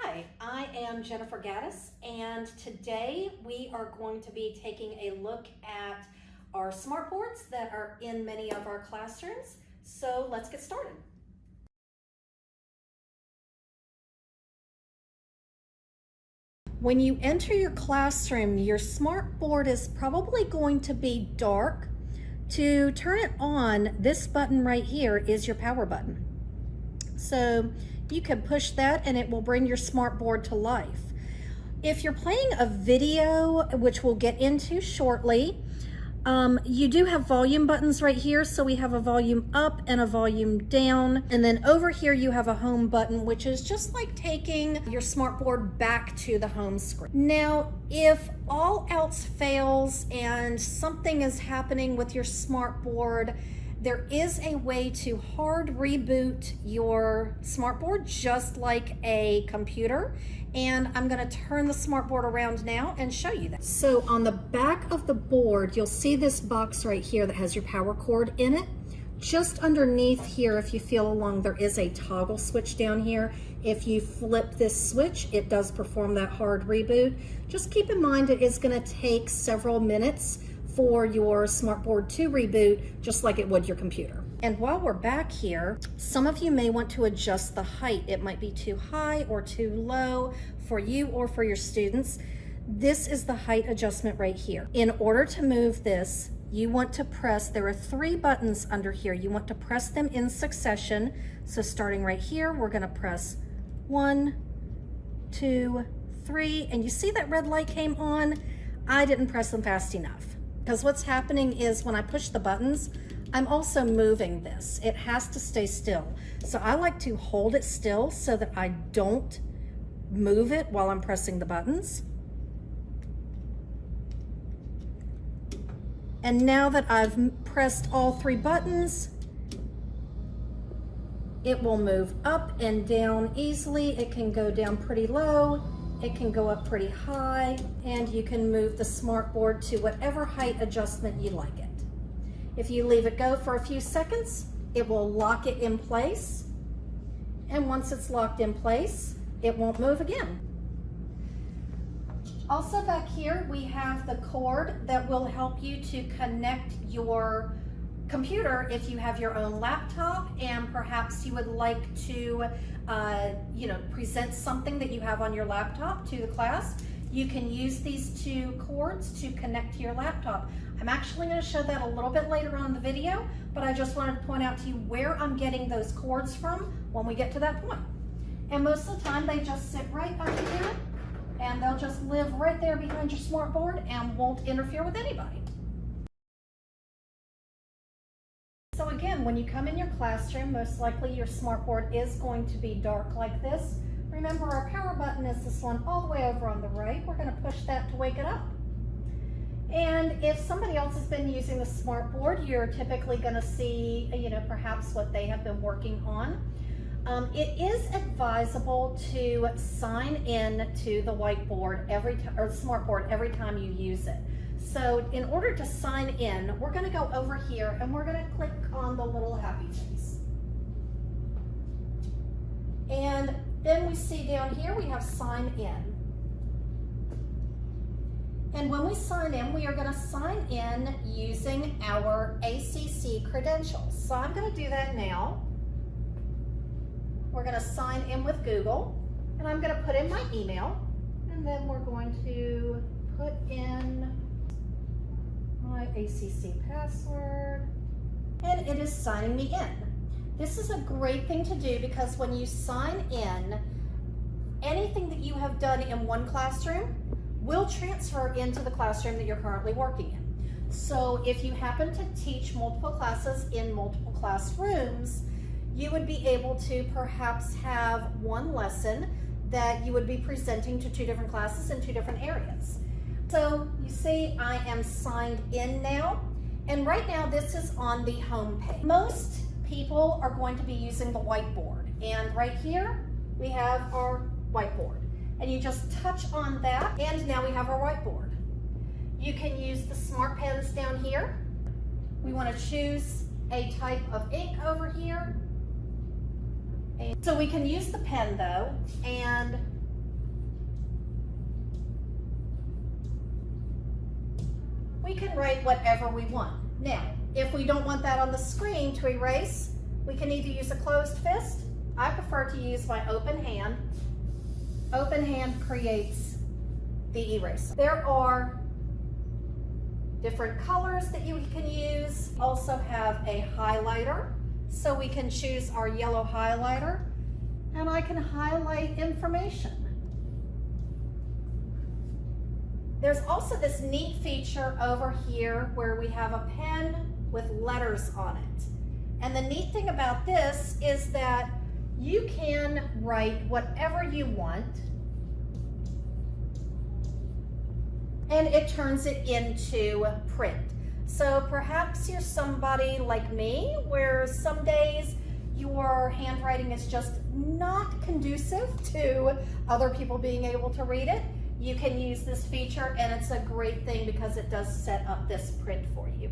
Hi, I am Jennifer Gattis, and today we are going to be taking a look at our smartboards that are in many of our classrooms. So let's get started. When you enter your classroom, your smartboard is probably going to be dark. To turn it on, this button right here is your power button. So you can push that and it will bring your smartboard to life. If you're playing a video, which we'll get into shortly, you do have volume buttons right here. So we have a volume up and a volume down. And then over here you have a home button, which is just like taking your smartboard back to the home screen. Now, if all else fails and something is happening with your smartboard, there is a way to hard reboot your smartboard just like a computer. And I'm gonna turn the smartboard around now and show you that. So on the back of the board, you'll see this box right here that has your power cord in it. Just underneath here, if you feel along, there is a toggle switch down here. If you flip this switch, it does perform that hard reboot. Just keep in mind it is gonna take several minutes for your smartboard to reboot, just like it would your computer. And while we're back here, some of you may want to adjust the height. It might be too high or too low for you or for your students. This is the height adjustment right here. In order to move this, you want to press, there are 3 buttons under here. You want to press them in succession. So starting right here, we're gonna press 1, 2, 3, and you see that red light came on? I didn't press them fast enough. Because what's happening is when I push the buttons, I'm also moving this. It has to stay still. So I like to hold it still so that I don't move it while I'm pressing the buttons. And now that I've pressed all 3 buttons, it will move up and down easily. It can go down pretty low. It can go up pretty high, and you can move the smartboard to whatever height adjustment you like it. If you leave it go for a few seconds, it will lock it in place. And once it's locked in place, it won't move again. Also back here, we have the cord that will help you to connect your computer if you have your own laptop and perhaps you would like to present something that you have on your laptop to the class. You can use these 2 cords to connect to your laptop. I'm actually going to show that a little bit later on in the video, but I just wanted to point out to you where I'm getting those cords from when we get to that point. And most of the time they just sit right under here and they'll just live right there behind your smartboard and won't interfere with anybody. So again, when you come in your classroom, most likely your smartboard is going to be dark like this. Remember, our power button is this one all the way over on the right. We're going to push that to wake it up. And if somebody else has been using the smartboard, you're typically going to see, perhaps what they have been working on. It is advisable to sign in to the whiteboard or smartboard every time you use it. So in order to sign in, we're going to go over here and we're going to click on the little happy face. And then we see down here we have sign in. And when we sign in, we are going to sign in using our ACC credentials. So I'm going to do that now. We're going to sign in with Google, and I'm going to put in my email, and then we're going to put in my ACC password, and it is signing me in. This is a great thing to do because when you sign in, anything that you have done in one classroom will transfer into the classroom that you're currently working in. So if you happen to teach multiple classes in multiple classrooms, you would be able to perhaps have one lesson that you would be presenting to 2 different classes in 2 different areas. So you see I am signed in now, and right now this is on the home page. Most people are going to be using the whiteboard, and right here we have our whiteboard, and you just touch on that and now we have our whiteboard. You can use the smart pens down here. We want to choose a type of ink over here. And so we can use the pen though, and can write whatever we want. Now, if we don't want that on the screen to erase, we can either use a closed fist. I prefer to use my open hand. Open hand creates the eraser. There are different colors that you can use. Also have a highlighter, so we can choose our yellow highlighter, and I can highlight information. There's also this neat feature over here where we have a pen with letters on it. And the neat thing about this is that you can write whatever you want, and it turns it into print. So perhaps you're somebody like me, where some days your handwriting is just not conducive to other people being able to read it. You can use this feature, and it's a great thing because it does set up this print for you.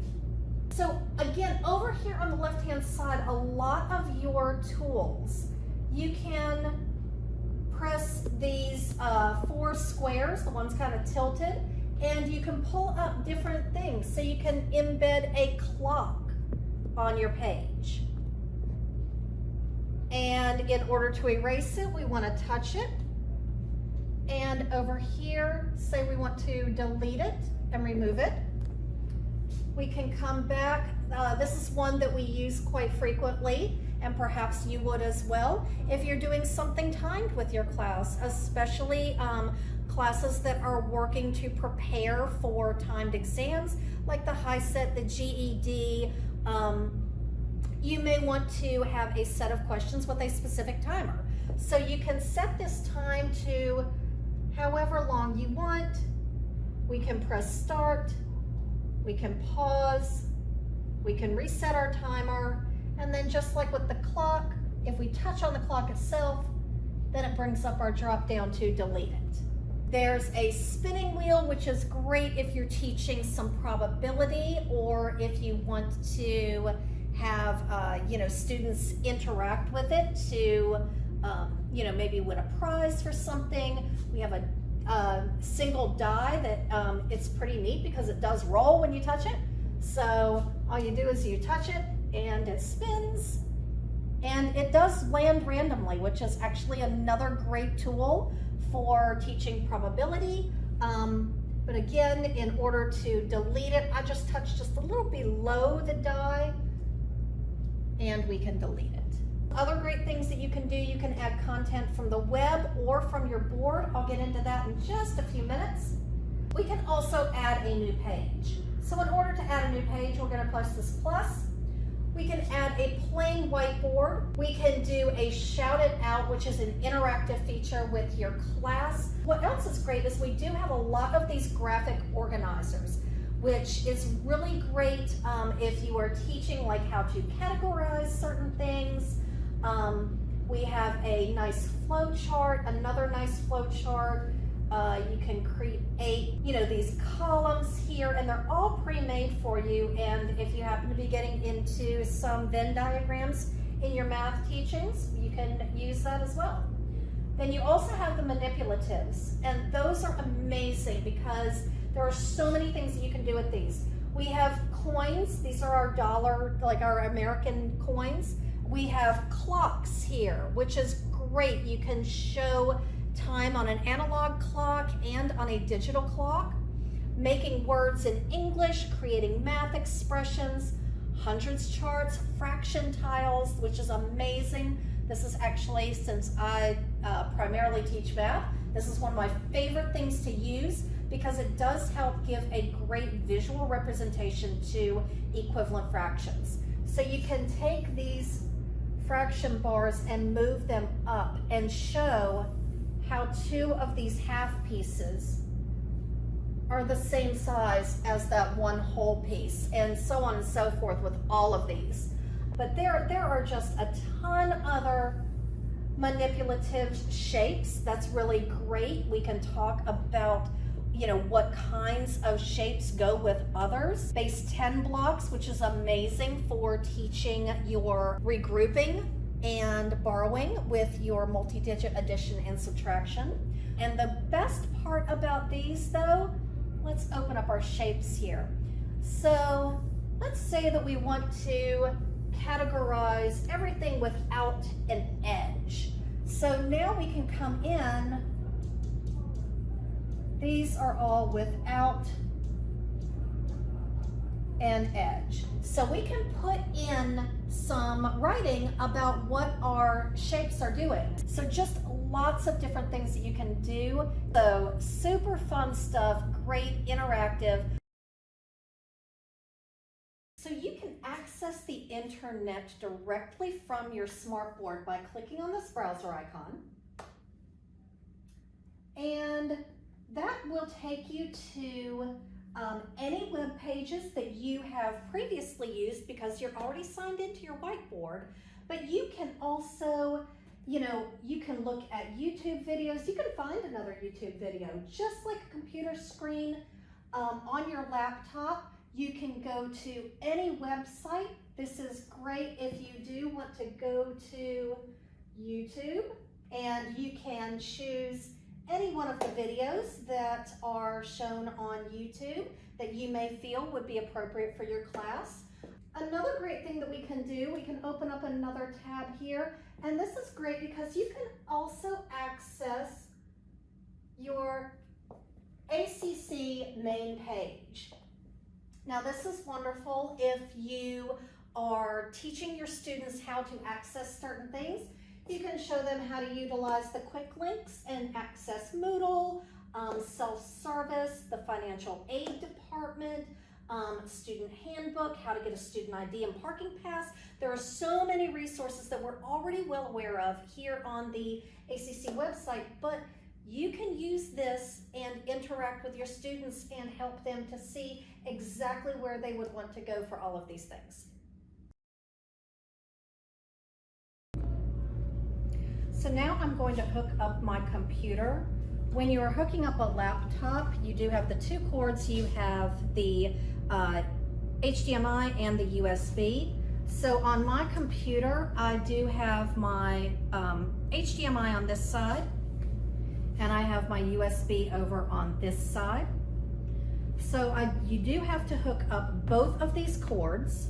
So again, over here on the left-hand side, a lot of your tools, you can press these 4 squares, the ones kind of tilted, and you can pull up different things. So you can embed a clock on your page. And in order to erase it, we want to touch it. And over here, say we want to delete it and remove it. We can come back. This is one that we use quite frequently, and perhaps you would as well if you're doing something timed with your class, especially classes that are working to prepare for timed exams like the HiSET, the GED. You may want to have a set of questions with a specific timer. So you can set this time to however long you want. We can press start, we can pause, we can reset our timer, and then just like with the clock, if we touch on the clock itself, then it brings up our drop down to delete it. There's a spinning wheel, which is great if you're teaching some probability, or if you want to have students interact with it to maybe win a prize for something. We have a single die that it's pretty neat because it does roll when you touch it. So all you do is you touch it and it spins, and it does land randomly, which is actually another great tool for teaching probability. But again, in order to delete it, I just touch just a little below the die and we can delete it. Other great things that you can do, you can add content from the web or from your board. I'll get into that in just a few minutes. We can also add a new page. So in order to add a new page, we're going to press this plus. We can add a plain whiteboard. We can do a shout it out, which is an interactive feature with your class. What else is great is we do have a lot of these graphic organizers, which is really great if you are teaching like how to categorize certain things. We have a nice flow chart, another nice flow chart. You can create, these columns here, and they're all pre-made for you. And if you happen to be getting into some Venn diagrams in your math teachings, you can use that as well. Then you also have the manipulatives, and those are amazing because there are so many things that you can do with these. We have coins. These are our dollar, like our American coins. We have clocks here, which is great. You can show time on an analog clock and on a digital clock, making words in English, creating math expressions, hundreds charts, fraction tiles, which is amazing. This is actually, since I primarily teach math, this is one of my favorite things to use because it does help give a great visual representation to equivalent fractions. So you can take these fraction bars and move them up and show how 2 of these half pieces are the same size as that one whole piece, and so on and so forth with all of these. But there are just a ton other manipulative shapes. That's really great. We can talk about what kinds of shapes go with others. Base 10 blocks, which is amazing for teaching your regrouping and borrowing with your multi-digit addition and subtraction. And the best part about these though, let's open up our shapes here. So let's say that we want to categorize everything without an edge. So now we can come in. These are all without an edge. So we can put in some writing about what our shapes are doing. So just lots of different things that you can do. So super fun stuff, great interactive. So you can access the internet directly from your smartboard by clicking on this browser icon. And that will take you to any web pages that you have previously used because you're already signed into your whiteboard. But you can also, you can look at YouTube videos. You can find another YouTube video, just like a computer screen on your laptop. You can go to any website. This is great if you do want to go to YouTube, and you can choose any one of the videos that are shown on YouTube that you may feel would be appropriate for your class. Another great thing that we can do, we can open up another tab here, and this is great because you can also access your ACC main page. Now this is wonderful if you are teaching your students how to access certain things. You can show them how to utilize the quick links and access Moodle, self-service, the financial aid department, student handbook, how to get a student ID and parking pass. There are so many resources that we're already well aware of here on the ACC website, but you can use this and interact with your students and help them to see exactly where they would want to go for all of these things. So now I'm going to hook up my computer. When you are hooking up a laptop, you do have the two cords. You have the HDMI and the USB. So on my computer, I do have my HDMI on this side, and I have my USB over on this side. So you do have to hook up both of these cords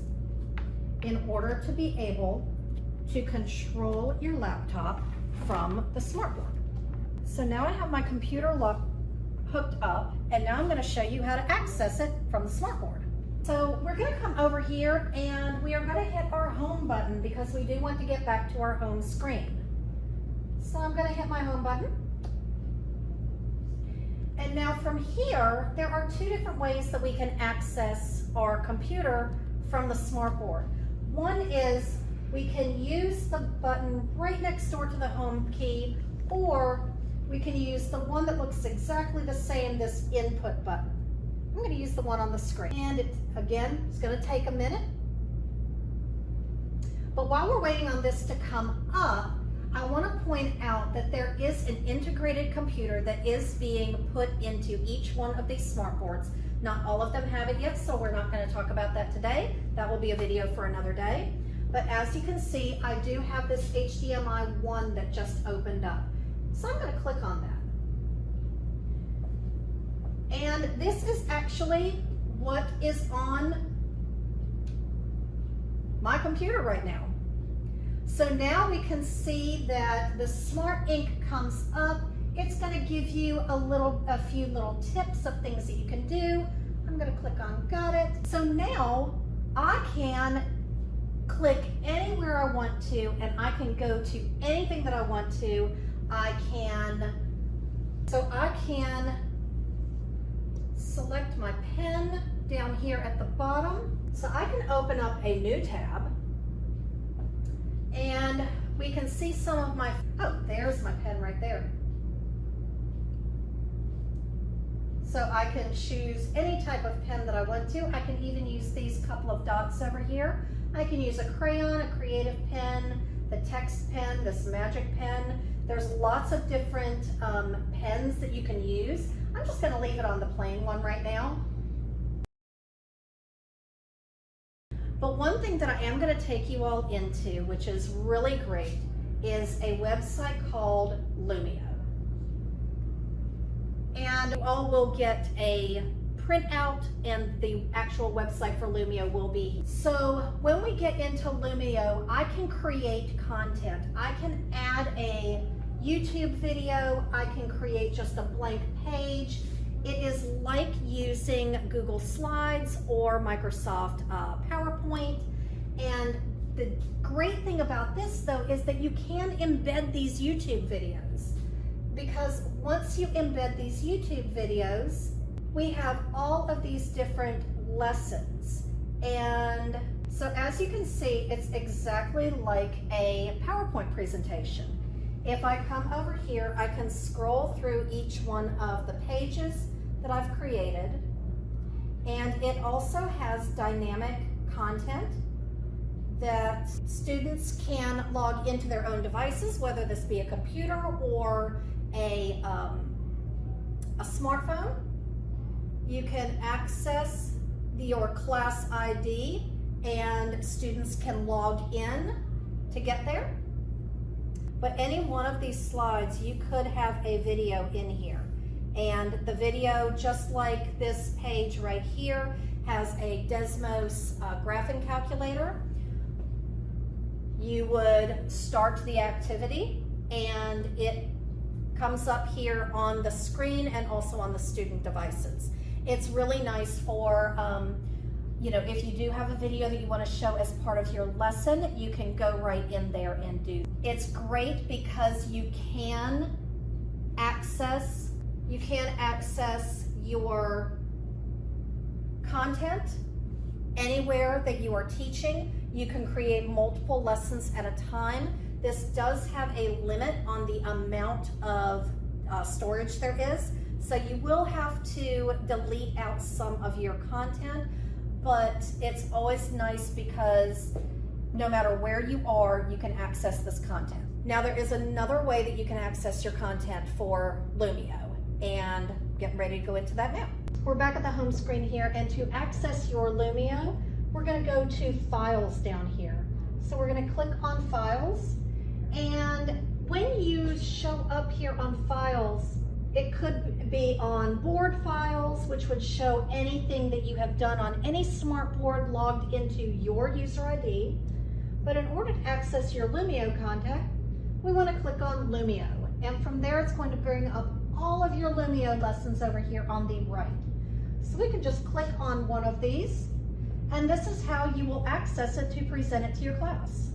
in order to be able to control your laptop from the smartboard. So now I have my computer hooked up, and now I'm going to show you how to access it from the smartboard. So we're going to come over here and we are going to hit our home button because we do want to get back to our home screen. So I'm going to hit my home button. And now from here, there are two different ways that we can access our computer from the smartboard. One is we can use the button right next door to the home key, or we can use the one that looks exactly the same, this input button. I'm going to use the one on the screen. And again, it's going to take a minute. But while we're waiting on this to come up, I want to point out that there is an integrated computer that is being put into each one of these smartboards. Not all of them have it yet, so we're not going to talk about that today. That will be a video for another day. But as you can see, I do have this HDMI 1 that just opened up. So I'm going to click on that. And this is actually what is on my computer right now. So now we can see that the Smart Ink comes up. It's going to give you a few little tips of things that you can do. I'm going to click on Got It. So now I can click anywhere I want to, and I can go to anything that I want to. I can select my pen down here at the bottom. So I can open up a new tab, and we can see some of my, oh, there's my pen right there. So I can choose any type of pen that I want to. I can even use these couple of dots over here. I can use a crayon, a creative pen, the text pen, this magic pen. There's lots of different pens that you can use. I'm just going to leave it on the plain one right now. But one thing that I am going to take you all into, which is really great, is a website called Lumio. And you all will get a printout and the actual website for Lumio will be. So when we get into Lumio, I can create content. I can add a YouTube video. I can create just a blank page. It is like using Google Slides or Microsoft PowerPoint. And the great thing about this though is that you can embed these YouTube videos, because once you embed these YouTube videos, we have all of these different lessons. And so as you can see, it's exactly like a PowerPoint presentation. If I come over here, I can scroll through each one of the pages that I've created. And it also has dynamic content that students can log into their own devices, whether this be a computer or a smartphone. You can access your class ID and students can log in to get there. But any one of these slides, you could have a video in here. And the video, just like this page right here, has a Desmos graphing calculator. You would start the activity and it comes up here on the screen and also on the student devices. It's really nice for, you know, if you do have a video that you want to show as part of your lesson, you can go right in there and do. It's great because you can access your content anywhere that you are teaching. You can create multiple lessons at a time. This does have a limit on the amount of storage there is, so you will have to delete out some of your content, but it's always nice because no matter where you are, you can access this content. Now there is another way that you can access your content for Lumio, and get ready to go into that now. We're back at the home screen here, and to access your Lumio, we're going to go to Files down here. So we're going to click on Files, and when you show up here on Files, it could be on board files, which would show anything that you have done on any smart board logged into your user ID. But in order to access your Lumio content, we want to click on Lumio. And from there, it's going to bring up all of your Lumio lessons over here on the right. So we can just click on one of these, and this is how you will access it to present it to your class.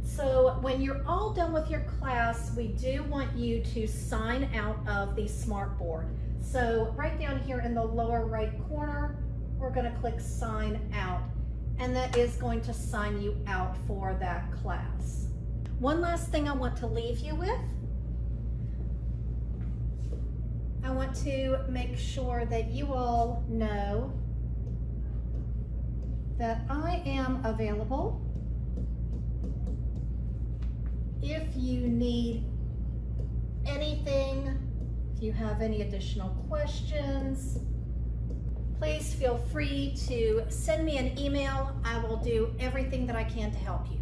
So when you're all done with your class, we do want you to sign out of the smart board. So right down here in the lower right corner, we're going to click sign out, and that is going to sign you out for that class. One last thing I want to leave you with. I want to make sure that you all know that I am available if you need anything, if you have any additional questions. Please feel free to send me an email. I will do everything that I can to help you.